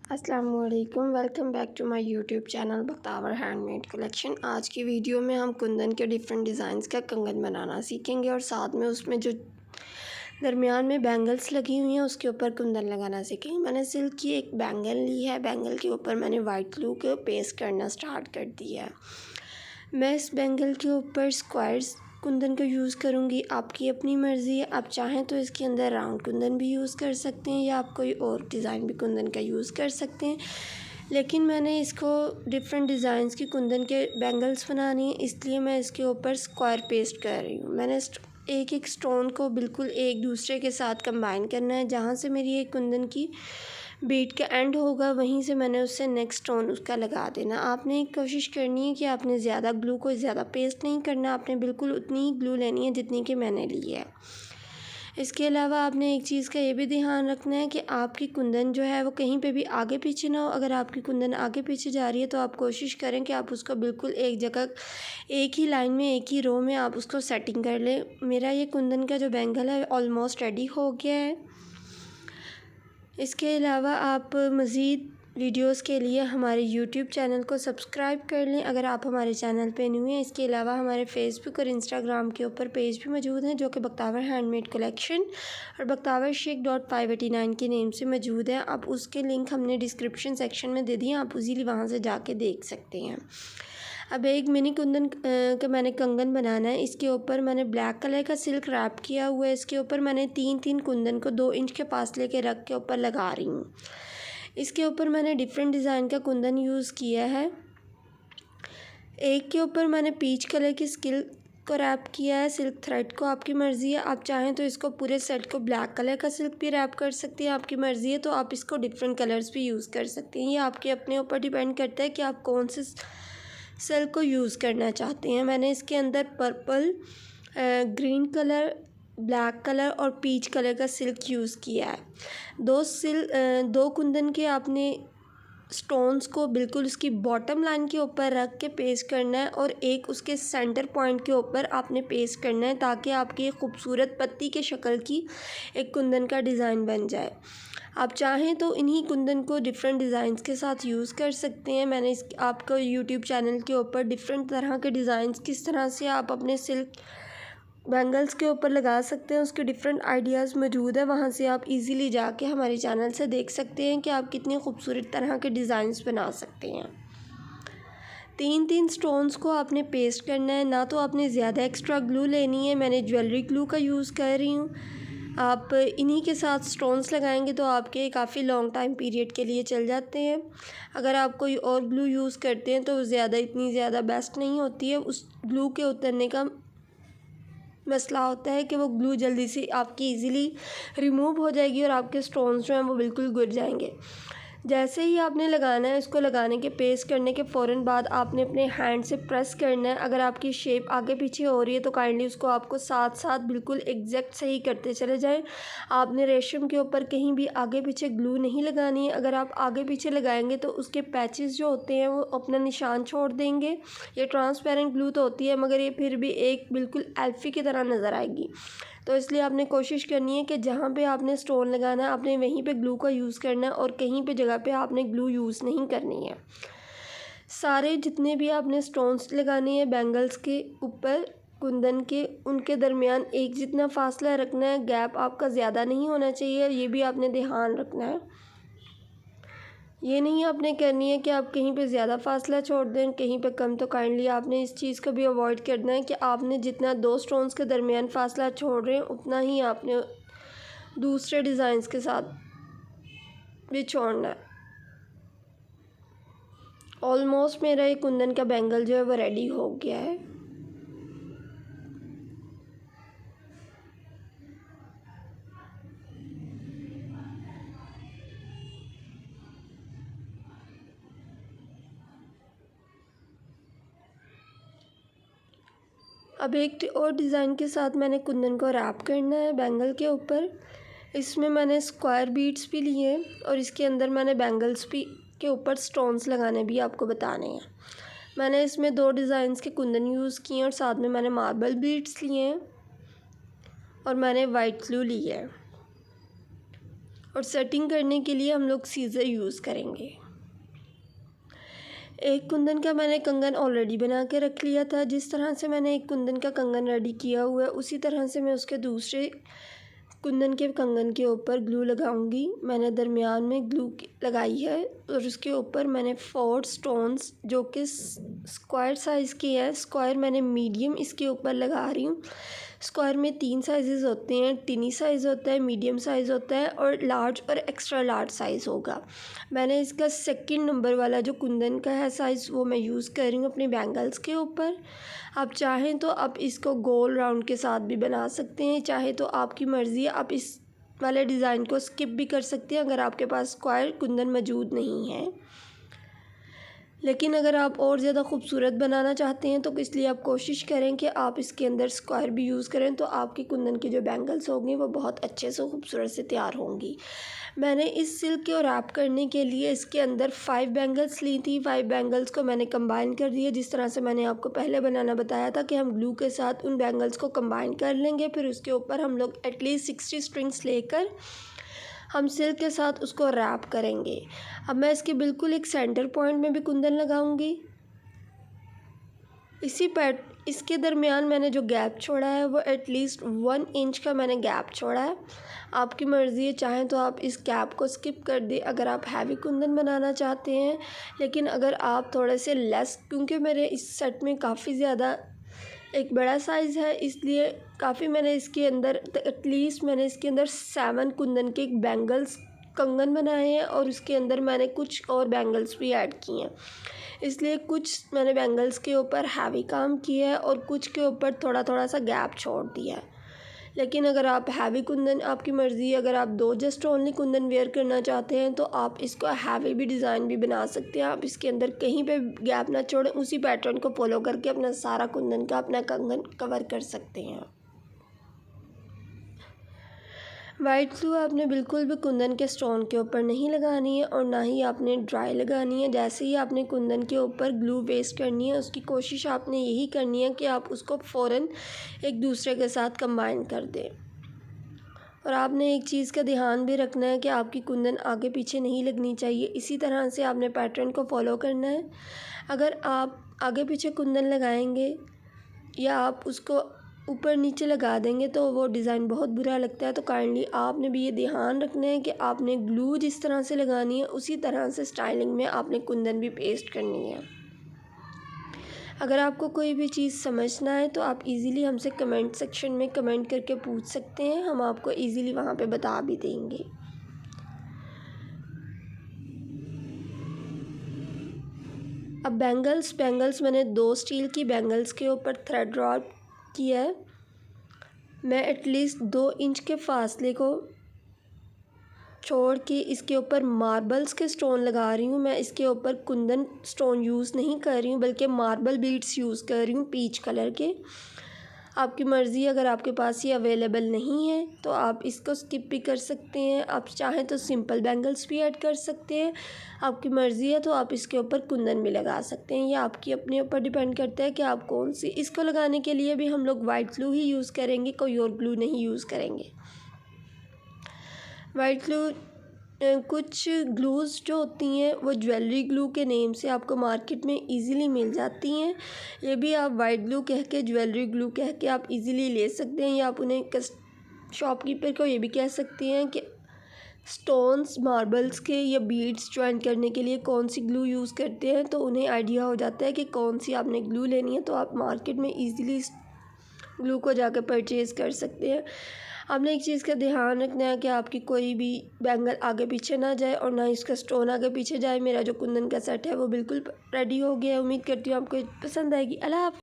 अस्सलामुअलैकुम, welcome back to my YouTube channel Bakhtawar handmade collection. आज की वीडियो में हम कुंदन के डिफरेंट डिज़ाइंस का कंगन बनाना सीखेंगे और साथ में उसमें जो दरमियान में बैंगल्स लगी हुई हैं उसके ऊपर कुंदन लगाना सीखेंगे। मैंने सिल्क की एक बैंगल ली है, बैंगल के ऊपर मैंने वाइट ग्लू को पेस्ट करना स्टार्ट कर दिया है। मैं इस बैंगल के ऊपर स्क्वायर्स कुंदन का यूज़ करूँगी, आपकी अपनी मर्ज़ी है। आप चाहें तो इसके अंदर राउंड कुंदन भी यूज़ कर सकते हैं या आप कोई और डिज़ाइन भी कुंदन का यूज़ कर सकते हैं, लेकिन मैंने इसको डिफरेंट डिज़ाइंस की कुंदन के बैंगल्स बनानी है, इसलिए मैं इसके ऊपर स्क्वायर पेस्ट कर रही हूँ। मैंने एक एक स्टोन को बिल्कुल एक दूसरे के साथ कंबाइन करना है। जहाँ से मेरी एक कुंदन की बीट का एंड होगा वहीं से मैंने उससे नेक्स्ट स्टोन उसका लगा देना। आपने कोशिश करनी है कि आपने ज़्यादा ग्लू को ज़्यादा पेस्ट नहीं करना, आपने बिल्कुल उतनी ही ग्लू लेनी है जितनी कि मैंने ली है। इसके अलावा आपने एक चीज़ का ये भी ध्यान रखना है कि आपकी कुंदन जो है वो कहीं पे भी आगे पीछे ना हो। अगर आपकी कुंदन आगे पीछे जा रही है तो आप कोशिश करें कि आप उसको बिल्कुल एक जगह, एक ही लाइन में, एक ही रो में आप उसको सेटिंग कर लें। मेरा ये कुंदन का जो बैंगल है ऑलमोस्ट रेडी हो गया है। इसके अलावा आप मज़ीद वीडियोस के लिए हमारे यूट्यूब चैनल को सब्सक्राइब कर लें अगर आप हमारे चैनल पे न्यू हैं। इसके अलावा हमारे फेसबुक और इंस्टाग्राम के ऊपर पेज भी मौजूद हैं जो कि बख्तावर हैंडमेड कलेक्शन और बख्तावर शेख.589 के नेम से मौजूद है। आप उसके लिंक हमने डिस्क्रिप्शन सेक्शन में दे दिए, आप इजीली वहाँ से जाके देख सकते हैं। अब एक मिनी कुंदन का मैंने कंगन बनाना है। इसके ऊपर मैंने ब्लैक कलर का सिल्क रैप किया हुआ है। इसके ऊपर मैंने तीन कुंदन को 2 इंच के फासले के रख के ऊपर लगा रही हूँ। इसके ऊपर मैंने डिफरेंट डिज़ाइन का कुंदन यूज़ किया है। एक के ऊपर मैंने पीच कलर की स्किल को रैप किया है, सिल्क थ्रेड को। आपकी मर्ज़ी है, आप चाहें तो इसको पूरे सेट को ब्लैक कलर का सिल्क भी रैप कर सकती हैं, आपकी मर्ज़ी है। तो आप इसको डिफरेंट कलर्स भी यूज़ कर सकती हैं, ये आपके अपने ऊपर डिपेंड करता है कि आप कौन से सिल्क को यूज़ करना चाहते हैं। मैंने इसके अंदर purple, green colour, black colour और पीच कलर का सिल्क यूज़ किया है। 2 कुंदन के आपने स्टोन्स को बिल्कुल उसकी बॉटम लाइन के ऊपर रख के पेस्ट करना है और एक उसके सेंटर पॉइंट के ऊपर आपने पेस्ट करना है ताकि आपकी एक खूबसूरत पत्ती के शक्ल की एक कुंदन का डिज़ाइन बन जाए। आप चाहें तो इन्हीं कुंदन को डिफरेंट डिज़ाइंस के साथ यूज़ कर सकते हैं। मैंने आपको यूट्यूब चैनल के ऊपर डिफरेंट तरह के डिज़ाइंस किस तरह से आप अपने सिल्क बैंगल्स के ऊपर लगा सकते हैं उसके डिफरेंट आइडियाज़ मौजूद है। वहाँ से आप इजीली जाके हमारे चैनल से देख सकते हैं कि आप कितने खूबसूरत तरह के डिज़ाइंस बना सकते हैं। 3 स्टोन्स को आपने पेस्ट करना है, ना तो आपने ज़्यादा एक्स्ट्रा ग्लू लेनी है। मैंने ज्वेलरी ग्लू का यूज़ कर रही हूँ। आप इन्हीं के साथ स्टोन्स लगाएंगे तो आपके काफ़ी लॉन्ग टाइम पीरियड के लिए चल जाते हैं। अगर आप कोई और ग्लू यूज़ करते हैं तो इतनी ज़्यादा बेस्ट नहीं होती है। उस ग्लू के उतरने का मसला होता है कि वो ग्लू जल्दी से आपकी इजीली रिमूव हो जाएगी और आपके स्टोन्स जो हैं वो बिल्कुल गिर जाएंगे। जैसे ही आपने लगाना है, इसको लगाने के पेस्ट करने के फ़ौरन बाद आपने अपने हैंड से प्रेस करना है। अगर आपकी शेप आगे पीछे हो रही है तो काइंडली उसको आपको साथ साथ बिल्कुल एग्जैक्ट सही करते चले जाएं। आपने रेशम के ऊपर कहीं भी आगे पीछे ग्लू नहीं लगानी है। अगर आप आगे पीछे लगाएंगे तो उसके पैचेस जो होते हैं वो अपना निशान छोड़ देंगे। ये ट्रांसपेरेंट ग्लू तो होती है मगर ये फिर भी एक बिल्कुल एल्फी की तरह नज़र आएगी। तो इसलिए आपने कोशिश करनी है कि जहाँ पे आपने स्टोन लगाना है आपने वहीं पे ग्लू का यूज़ करना है और कहीं पे जगह पे आपने ग्लू यूज़ नहीं करनी है। सारे जितने भी आपने स्टोन्स लगाने हैं बैंगल्स के ऊपर कुंदन के, उनके दरमियान एक जितना फासला रखना है, गैप आपका ज़्यादा नहीं होना चाहिए, ये भी आपने ध्यान रखना है। ये नहीं आपने करनी है कि आप कहीं पे ज़्यादा फासला छोड़ दें, कहीं पे कम। तो काइंडली आपने इस चीज़ को भी अवॉइड करना है कि आपने जितना 2 स्टोन्स के दरमियान फासला छोड़ रहे हैं उतना ही आपने दूसरे डिज़ाइंस के साथ भी छोड़ना है। ऑलमोस्ट मेरा ये कुंदन का बैंगल जो है वो रेडी हो गया है। अब एक और डिज़ाइन के साथ मैंने कुंदन को रैप करना है बैंगल के ऊपर। इसमें मैंने स्क्वायर बीड्स भी लिए और इसके अंदर मैंने बैंगल्स भी के ऊपर स्टोन्स लगाने भी आपको बताने हैं। मैंने इसमें 2 डिज़ाइंस के कुंदन यूज़ किए और साथ में मैंने मार्बल बीड्स लिए हैं और मैंने वाइट ग्लू ली है। और सेटिंग करने के लिए हम लोग सीज़र यूज़ करेंगे। एक कुंदन का मैंने कंगन ऑलरेडी बना के रख लिया था। जिस तरह से मैंने एक कुंदन का कंगन रेडी किया हुआ है उसी तरह से मैं उसके दूसरे कुंदन के कंगन के ऊपर ग्लू लगाऊंगी। मैंने दरमियान में ग्लू लगाई है और उसके ऊपर मैंने 4 स्टोन्स जो कि स्क्वायर साइज़ की है, स्क्वायर मैंने मीडियम इसके ऊपर लगा रही हूँ। स्क्वायर में 3 साइज़ होते हैं, टिनी साइज़ होता है, मीडियम साइज़ होता है और लार्ज और एक्स्ट्रा लार्ज साइज़ होगा। मैंने इसका सेकंड नंबर वाला जो कुंदन का है साइज़ वो मैं यूज़ कर रही हूँ अपने बैंगल्स के ऊपर। आप चाहें तो आप इसको गोल राउंड के साथ भी बना सकते हैं, चाहे तो आपकी मर्ज़ी है, आप इस वाले डिज़ाइन को स्किप भी कर सकते हैं अगर आपके पास स्क्वायर कुंदन मौजूद नहीं है। लेकिन अगर आप और ज़्यादा खूबसूरत बनाना चाहते हैं तो इसलिए आप कोशिश करें कि आप इसके अंदर स्क्वायर भी यूज़ करें, तो आपकी कुंदन की जो बैंगल्स होंगी वो बहुत अच्छे से खूबसूरत से तैयार होंगी। मैंने इस सिल्क को रैप करने के लिए इसके अंदर 5 बैंगल्स ली थी। 5 बैंगल्स को मैंने कंबाइन कर दिया, जिस तरह से मैंने आपको पहले बनाना बताया था कि हम ग्लू के साथ उन बैंगल्स को कंबाइन कर लेंगे। फिर उसके ऊपर हम लोग एटलीस्ट 60 स्ट्रिंग्स लेकर हम सिल्क के साथ उसको रैप करेंगे। अब मैं इसके बिल्कुल एक सेंटर पॉइंट में भी कुंदन लगाऊंगी। इसके दरमियान मैंने जो गैप छोड़ा है वो एटलीस्ट 1 इंच का मैंने गैप छोड़ा है। आपकी मर्ज़ी है, चाहें तो आप इस गैप को स्किप कर दें अगर आप हैवी कुंदन बनाना चाहते हैं। लेकिन अगर आप थोड़े से लेस, क्योंकि मेरे इस सेट में काफ़ी ज़्यादा एक बड़ा साइज़ है इसलिए काफ़ी मैंने इसके अंदर एटलीस्ट मैंने इसके अंदर 7 कुंदन के बैंगल्स कंगन बनाए हैं और उसके अंदर मैंने कुछ और बैंगल्स भी ऐड किए हैं। इसलिए कुछ मैंने बैंगल्स के ऊपर हैवी काम किया है और कुछ के ऊपर थोड़ा थोड़ा सा गैप छोड़ दिया है। लेकिन अगर आप हैवी कुंदन, आपकी मर्ज़ी, अगर आप 2 जस्ट ओनली कुंदन वेयर करना चाहते हैं तो आप इसको हैवी भी डिज़ाइन भी बना सकते हैं। आप इसके अंदर कहीं पे गैप ना छोड़ें, उसी पैटर्न को फॉलो करके अपना सारा कुंदन का अपना कंगन कवर कर सकते हैं। वाइट ग्लू आपने बिल्कुल भी कुंदन के स्टोन के ऊपर नहीं लगानी है और ना ही आपने ड्राई लगानी है। जैसे ही आपने कुंदन के ऊपर ग्लू वेस्ट करनी है उसकी कोशिश आपने यही करनी है कि आप उसको फ़ौरन एक दूसरे के साथ कंबाइन कर दें। और आपने एक चीज़ का ध्यान भी रखना है कि आपकी कुंदन आगे पीछे नहीं लगनी चाहिए। इसी तरह से आपने पैटर्न को फॉलो करना है। अगर आप आगे पीछे कुंदन लगाएंगे या आप उसको ऊपर नीचे लगा देंगे तो वो डिज़ाइन बहुत बुरा लगता है। तो काइंडली आपने भी ये ध्यान रखना है कि आपने ग्लू जिस तरह से लगानी है उसी तरह से स्टाइलिंग में आपने कुंदन भी पेस्ट करनी है। अगर आपको कोई भी चीज़ समझना है तो आप इजीली हमसे कमेंट सेक्शन में कमेंट करके पूछ सकते हैं, हम आपको इजीली वहाँ पे बता भी देंगे। अब बैंगल्स मैंने 2 स्टील की बैंगल्स के ऊपर थ्रेड रॉड किया है। मैं एटलीस्ट 2 इंच के फासले को छोड़ के इसके ऊपर मार्बल्स के स्टोन लगा रही हूँ। मैं इसके ऊपर कुंदन स्टोन यूज़ नहीं कर रही हूँ बल्कि मार्बल बीड्स यूज़ कर रही हूँ पीच कलर के। आपकी मर्ज़ी, अगर आपके पास ये अवेलेबल नहीं है तो आप इसको स्किप भी कर सकते हैं। आप चाहें तो सिंपल बैंगल्स भी ऐड कर सकते हैं। आपकी मर्ज़ी है तो आप इसके ऊपर कुंदन भी लगा सकते हैं। ये आपकी अपने ऊपर डिपेंड करता है कि आप कौन सी। इसको लगाने के लिए भी हम लोग वाइट ग्लू ही यूज़ करेंगे, कोई और ग्लू नहीं यूज़ करेंगे। वाइट ग्लू कुछ ग्लूज़ जो होती हैं वो ज्वेलरी ग्लू के नेम से आपको मार्केट में इजीली मिल जाती हैं। ये भी आप वाइट ग्लू कह के, ज्वेलरी ग्लू कह के आप इजीली ले सकते हैं, या आप उन्हें शॉपकीपर को ये भी कह सकते हैं कि स्टोन्स मार्बल्स के या बीड्स ज्वाइन करने के लिए कौन सी ग्लू यूज़ करते हैं, तो उन्हें आइडिया हो जाता है कि कौन सी आपने ग्लू लेनी है। तो आप मार्केट में ईज़िली ग्लू को जाकर परचेज़ कर सकते हैं। आपने एक चीज़ का ध्यान रखना है कि आपकी कोई भी बैंगल आगे पीछे ना जाए और ना इसका स्टोन आगे पीछे जाए। मेरा जो कुंदन का सेट है वो बिल्कुल रेडी हो गया है। उम्मीद करती हूँ आपको पसंद आएगी। अल्लाह हाफ़िज़।